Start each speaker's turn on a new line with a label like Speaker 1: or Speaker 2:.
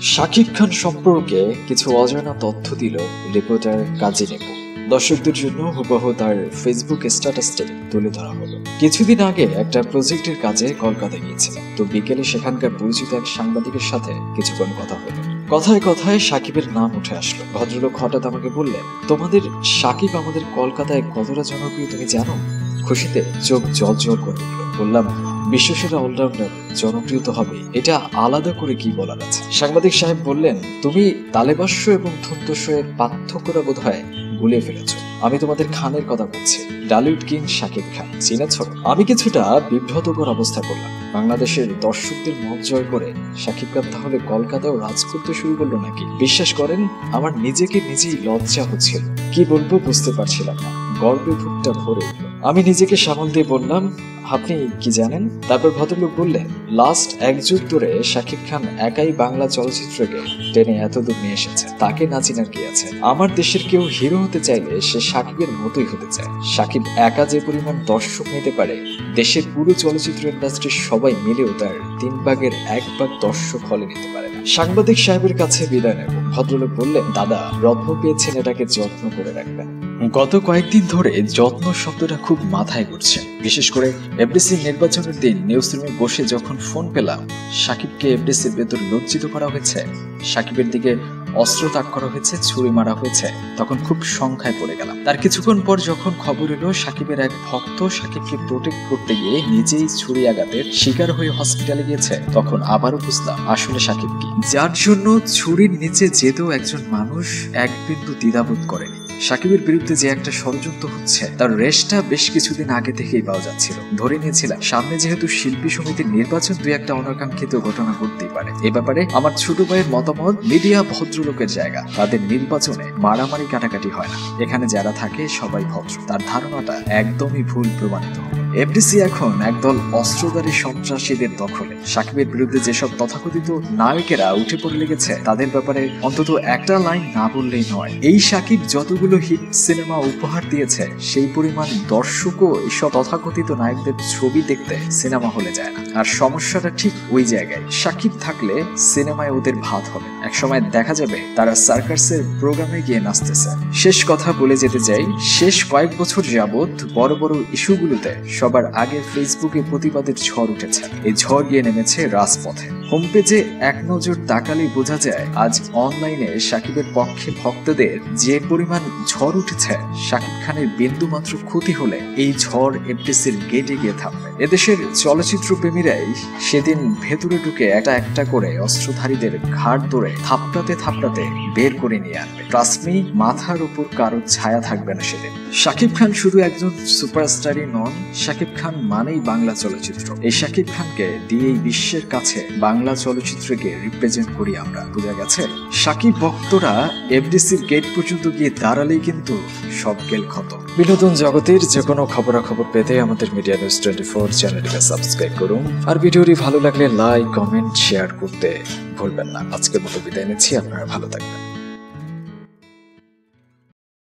Speaker 1: শাকিব খান সম্পর্কে কিছু অজানা তথ্য দিল রিপোর্টার কাজী নেপু। দর্শকদের জন্য হুবহু তার ফেসবুক স্ট্যাটাসটি তুলে ধরা হলো। কিছুদিন আগে একটা প্রজেক্টের কাজে কলকাতা গিয়েছিলাম, তো বিকেলে সেখানকার পরিচিত এক সাংবাদিকের সাথে কিছুক্ষণ কথা হলো। কথায় কথায় সাকিবের নাম উঠে আসলো। ভদ্রলোক হঠাৎ আমাকে বললেন, তোমাদের সাকিব আমাদের কলকাতায় কতটা জনপ্রিয় তুমি জানো? খুশিতে চোখ জল করে উঠল। বললাম, বিশ্বসেরা অলরাউন্ডার জনপ্রিয় তো হবে, এটা আলাদা করে কি বলার আছে? সাংবাদিক সাহেব বললেন, তুমি তালেবাস্য এবং থুন্তস্যের পার্থক্যটা বোধ হয় গুলিয়ে ফেলেছ। আমি তোমাদের খানের কথা বলছি, ডালিউড কিং শাকিব খান, চিনেছ? আমি কিছুটা বিব্রতকর অবস্থা করলাম। বাংলাদেশের দর্শকদের মন জয় করে শাকিব খান তাহলে কলকাতাও রাজ করতে শুরু করলো নাকি? বিশ্বাস করেন, আমার নিজেকে নিজেই লজ্জা হচ্ছিল। কি বলবো বুঝতে পারছিলাম না। গর্বে বুকটা ভরে উঠল। আমি নিজেকে সামাল দিয়ে বললাম, আপনি কি জানেন? তারপর ভদ্রলোক বললেন, লাস্ট এক যুগ ধরে শাকিব খান একাই বাংলা চলচ্চিত্রকে টেনে এত দূর নিয়ে এসেছে। তাকে না চিনার কি আছে? আমার দেশের কেউ হিরো হতে চাইলে সে শাকিবের মতোই হতে চায়। শাকিব একা যে পরিমাণ দর্শক নিতে পারে, দেশের পুরো চলচ্চিত্র ইন্ডাস্ট্রির সবাই মিলেও তার 3 ভাগের 1 ভাগ দর্শক হলে নিতে পারে না। সাংবাদিক সাহেবের কাছে বিদায় নেব। ভদ্রলোক বললেন, দাদা, রত্ন পেয়েছেন, এটাকে যত্ন করে রাখবেন। গত কয়েকদিন ধরে যত্ন শব্দটা খুব মাথায় ঘুরছে। বিশেষ করে এফডিসি নির্বাচনের দিন নিউজ রুমে বসে যখন ফোন পেলাম সাকিবকে এফডিসির ভেতর লজ্জিত করা হয়েছে, সাকিবের দিকে অস্ত্র তাক করা হয়েছে, ছুরি মারা হয়েছে, তখন খুব সংখ্যায় পড়ে গেলাম। তার কিছুক্ষণ পর যখন খবর এলো সাকিবের এক ভক্ত সাকিবকে প্রোটেক্ট করতে গিয়ে নিজেই ছুরি আঘাতের শিকার হয়ে হসপিটালে গিয়েছে, তখন আবারও বুঝলাম আসলে সাকিব কি, যার জন্য ছুরির নিচে যেতেও একজন মানুষ এক বিন্দু দ্বিধাবোধ করেনি। সাকিবের বিরুদ্ধে যে একটা ষড়যন্ত্র হচ্ছে তার রেশটা বেশ কিছুদিন আগে থেকেই পাওয়া যাচ্ছিল। ধরে নিয়েছিলাম সামনে যেহেতু শিল্পী সমিতির নির্বাচন, 2-1টা অনাকাঙ্ক্ষিত ঘটনা ঘটতেই পারে। এ ব্যাপারে আমার ছোট ভাইয়ের মতামত, মিডিয়া ভদ্রলোকের জায়গা, তাদের নির্বাচনে মারামারি কাটাকাটি হয় না। এখানে যারা থাকে সবাই ভদ্র। তার ধারণাটা একদমই ভুল প্রমাণিত হবে। এফডিসি এখন একদল অস্ত্রধারী সন্ত্রাসীদের দখলে। সাকিবের বিরুদ্ধে যেসব তথাকথিত নায়কেরা উঠে পড়ে লেগেছে তাদের ব্যাপারে অন্তত একটা লাইন না বললেই নয়। এই সাকিব যতগুলো হিট সিনেমা উপহার দিয়েছে সেই পরিমাণ দর্শকও এইসব তথাকথিত নায়কদের ছবি দেখতে সিনেমা হলে যায় না। আর সমস্যাটা ঠিক ওই জায়গায়। সাকিব থাকলে সিনেমায় ওদের ভাত হবে। একসময় দেখা যাবে তারা সার্কাসের প্রোগ্রামে গিয়ে নাচতেছে। শেষ কথা বলে যেতে চাই, শেষ কয়েক বছর যাবৎ বড় বড় ইস্যুগুলোতে সবার আগে ফেসবুকে প্রতিবাদের ঝড় উঠেছে। এই ঝড় গিয়ে নেমেছে রাজপথে। হোম পেজে এক নজর তাকালেই বোঝা যায় আজ অনলাইনে সাকিবের পক্ষে ভক্তদের যে পরিমাণ ঝড় উঠেছে। সাকিব খানের বিন্দু মাত্র ক্ষতি হলে এই ঝড় এফডিসির গেটে গিয়ে থামবে। এদেশের চলচ্চিত্র প্রেমীরাই সেদিন ভেতরে ঢুকে একটা করে অস্ত্রধারীদের ঘাড় ধরে থাপড়াতে বের করে নিয়ে আনবে। ট্রাস্ট-মি, মাথার উপর কারো ছায়া থাকবে না সেদিন। শাকিব খান শুধু একজন সুপারস্টারই নন, শাকিব খান মানেই বাংলা চলচ্চিত্র। এই শাকিব খানকে দিয়েই বিশ্বের কাছে বাংলা চলচ্চিত্রকে রিপ্রেজেন্ট করি আমরা। বোঝা গেছে? শাকিব ভক্তরা এফডিসির গেট পর্যন্ত গিয়ে দাঁড়ালেই কিন্তু সব গেল ক্ষত। বিনোদন জগতের যে কোনো খবরাখবর পেতে আমাদের মিডিয়া নিউজ 24 চ্যানেলটিকে সাবস্ক্রাইব করুন। আর ভিডিওটি ভালো লাগলে লাইক, কমেন্ট, শেয়ার করতে ভুলবেন না। আজকের মতো বিদায় নিচ্ছি, আপনারা ভালো থাকবেন।